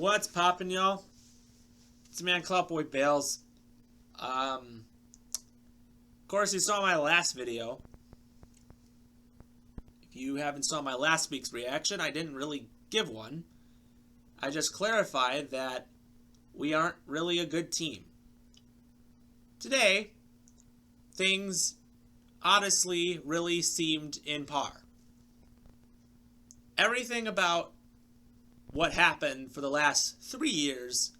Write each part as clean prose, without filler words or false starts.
What's poppin', y'all? It's man Cloutboy Bales. Of course, you saw my last video. If you haven't saw my last week's reaction, I didn't really give one. I just clarified that we aren't really a good team. Today, things honestly really seemed in par. Everything about what happened for the last 3 years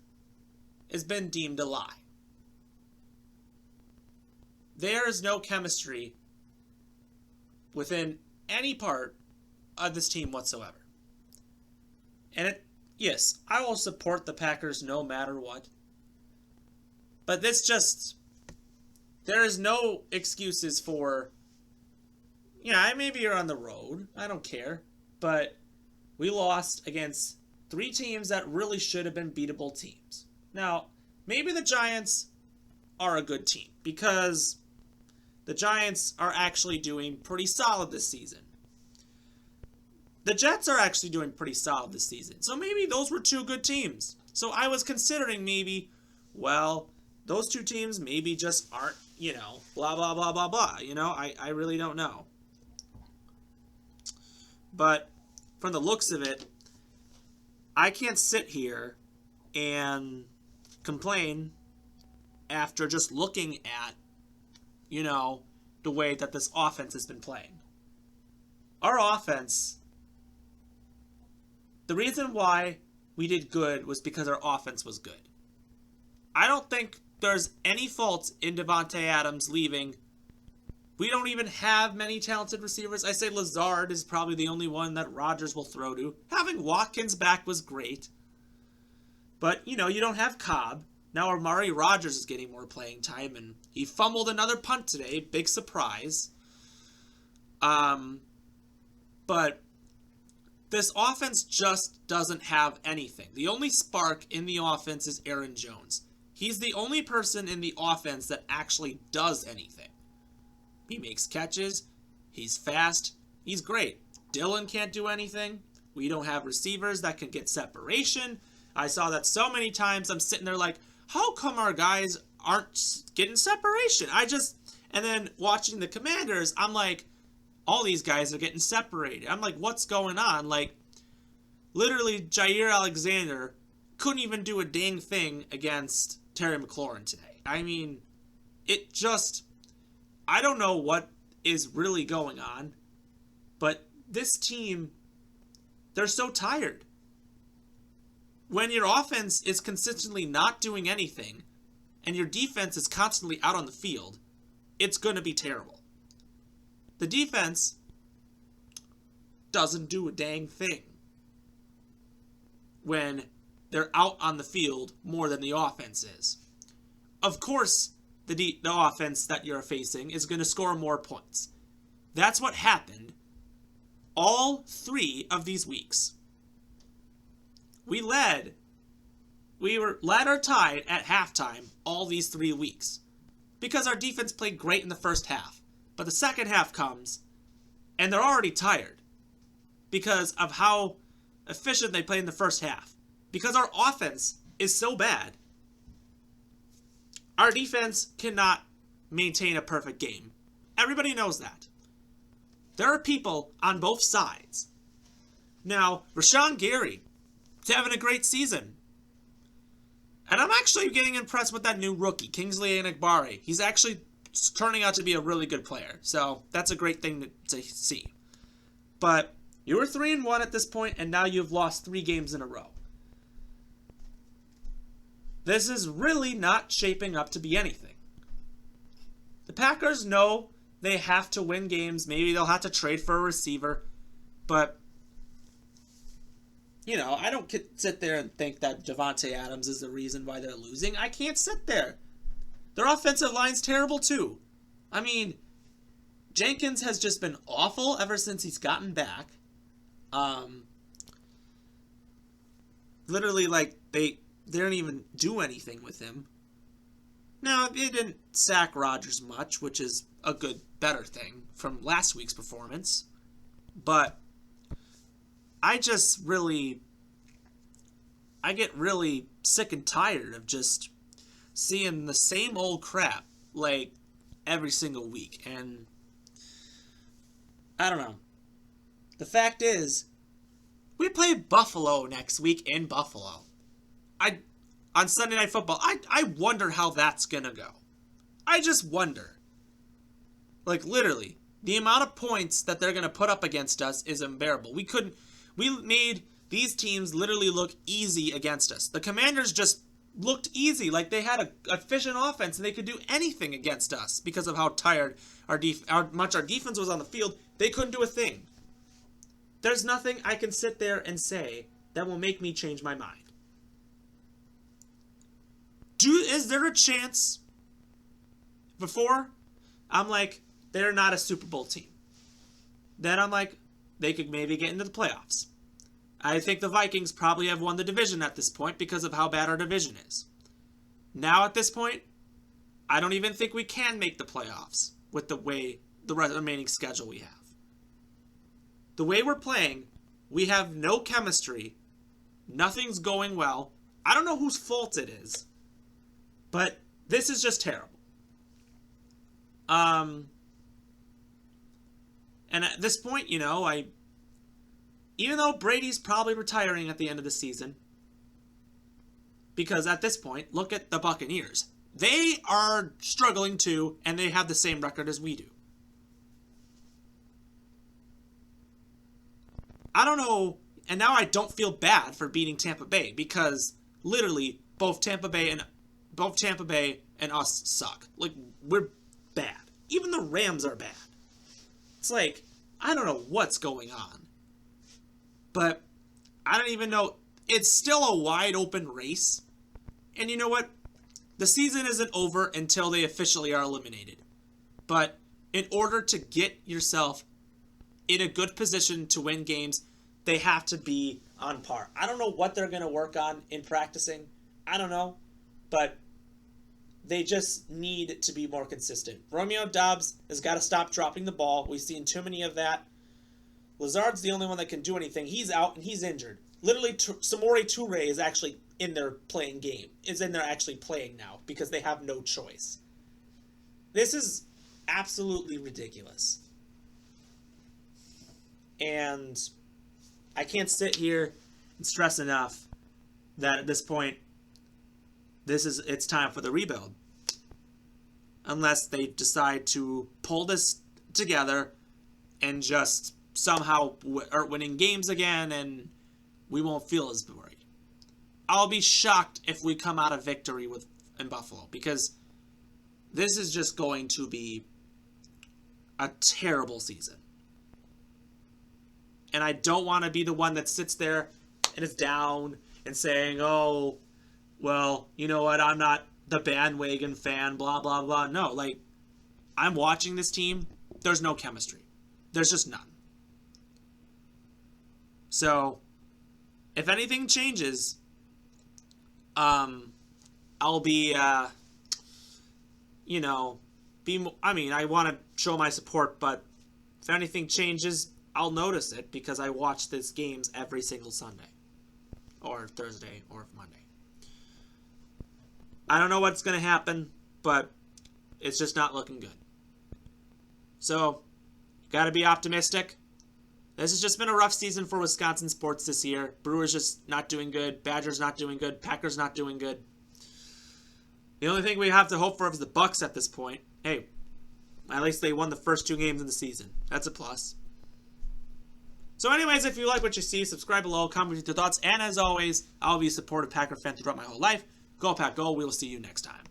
has been deemed a lie. There is no chemistry within any part of this team whatsoever. And yes, I will support the Packers no matter what. But there is no excuses for, maybe you're on the road. I don't care. But we lost against 3 teams that really should have been beatable teams. Now, maybe the Giants are a good team because the Giants are actually doing pretty solid this season. The Jets are actually doing pretty solid this season. So maybe those were 2 good teams. So I was considering those 2 teams maybe just aren't, blah, blah, blah, blah, blah. I really don't know. But from the looks of it, I can't sit here and complain after just looking at, the way that this offense has been playing. Our offense, the reason why we did good was because our offense was good. I don't think there's any fault in Davante Adams leaving. We don't even have many talented receivers. I say Lazard is probably the only one that Rodgers will throw to. Having Watkins back was great. But, you don't have Cobb. Now Amari Rodgers is getting more playing time, and he fumbled another punt today. Big surprise. But this offense just doesn't have anything. The only spark in the offense is Aaron Jones. He's the only person in the offense that actually does anything. He makes catches. He's fast. He's great. Dylan can't do anything. We don't have receivers that can get separation. I saw that so many times. I'm sitting there like, how come our guys aren't getting separation? And then watching the Commanders, I'm like, all these guys are getting separated. I'm like, what's going on? Like, literally, Jair Alexander couldn't even do a dang thing against Terry McLaurin today. I mean, I don't know what is really going on, but this team, they're so tired. When your offense is consistently not doing anything and your defense is constantly out on the field, it's going to be terrible. The defense doesn't do a dang thing when they're out on the field more than the offense is. Of course, the offense that you're facing is going to score more points. That's what happened all 3 of these weeks. We were led or tied at halftime all these 3 weeks because our defense played great in the first half. But the second half comes and they're already tired because of how efficient they played in the first half. Because our offense is so bad, our defense cannot maintain a perfect game. Everybody knows that. There are people on both sides. Now, Rashawn Gary is having a great season. And I'm actually getting impressed with that new rookie, Kingsley Enagbare. He's actually turning out to be a really good player. So that's a great thing to see. But you were 3-1 at this point, and now you've lost 3 games in a row. This is really not shaping up to be anything. The Packers know they have to win games. Maybe they'll have to trade for a receiver. But, I don't sit there and think that Davante Adams is the reason why they're losing. I can't sit there. Their offensive line's terrible too. I mean, Jenkins has just been awful ever since he's gotten back. Literally, they didn't even do anything with him. Now, they didn't sack Rodgers much, which is a better thing from last week's performance. But I just really I get really sick and tired of just seeing the same old crap like every single week. And I don't know. The fact is, we play Buffalo next week in Buffalo. On Sunday Night Football. I wonder how that's gonna go. I just wonder. Like, literally, the amount of points that they're gonna put up against us is unbearable. We made these teams literally look easy against us. The Commanders just looked easy, like they had a efficient offense and they could do anything against us because of how tired how much our defense was on the field. They couldn't do a thing. There's nothing I can sit there and say that will make me change my mind. Is there a chance before I'm like, they're not a Super Bowl team? Then I'm like, they could maybe get into the playoffs. I think the Vikings probably have won the division at this point because of how bad our division is. Now at this point, I don't even think we can make the playoffs with the remaining schedule we have. The way we're playing, we have no chemistry. Nothing's going well. I don't know whose fault it is, but this is just terrible. And at this point, even though Brady's probably retiring at the end of the season, because at this point, look at the Buccaneers. They are struggling too, and they have the same record as we do. I don't know, and now I don't feel bad for beating Tampa Bay, because literally both Tampa Bay and us suck. Like, we're bad. Even the Rams are bad. It's like, I don't know what's going on. But I don't even know. It's still a wide open race. And you know what? The season isn't over until they officially are eliminated. But in order to get yourself in a good position to win games, they have to be on par. I don't know what they're going to work on in practicing. I don't know. But they just need to be more consistent. Romeo Doubs has got to stop dropping the ball. We've seen too many of that. Lazard's the only one that can do anything. He's out and he's injured. Literally, Samori Toure is actually in there playing game. Is in there actually playing now because they have no choice. This is absolutely ridiculous. And I can't sit here and stress enough that at this point, it's time for the rebuild. Unless they decide to pull this together and just somehow are winning games again and we won't feel as worried. I'll be shocked if we come out of victory in Buffalo, because this is just going to be a terrible season. And I don't want to be the one that sits there and is down and saying, oh, well, you know what, I'm not the bandwagon fan, blah, blah, blah. No, like, I'm watching this team. There's no chemistry. There's just none. So, if anything changes, I'll be, I want to show my support, but if anything changes, I'll notice it because I watch these games every single Sunday or Thursday or Monday. I don't know what's going to happen, but it's just not looking good. So, got to be optimistic. This has just been a rough season for Wisconsin sports this year. Brewers just not doing good. Badgers not doing good. Packers not doing good. The only thing we have to hope for is the Bucks at this point. Hey, at least they won the first 2 games in the season. That's a plus. So anyways, if you like what you see, subscribe below, comment with your thoughts, and as always, I'll be a supportive Packer fan throughout my whole life. Go Pack Go. We will see you next time.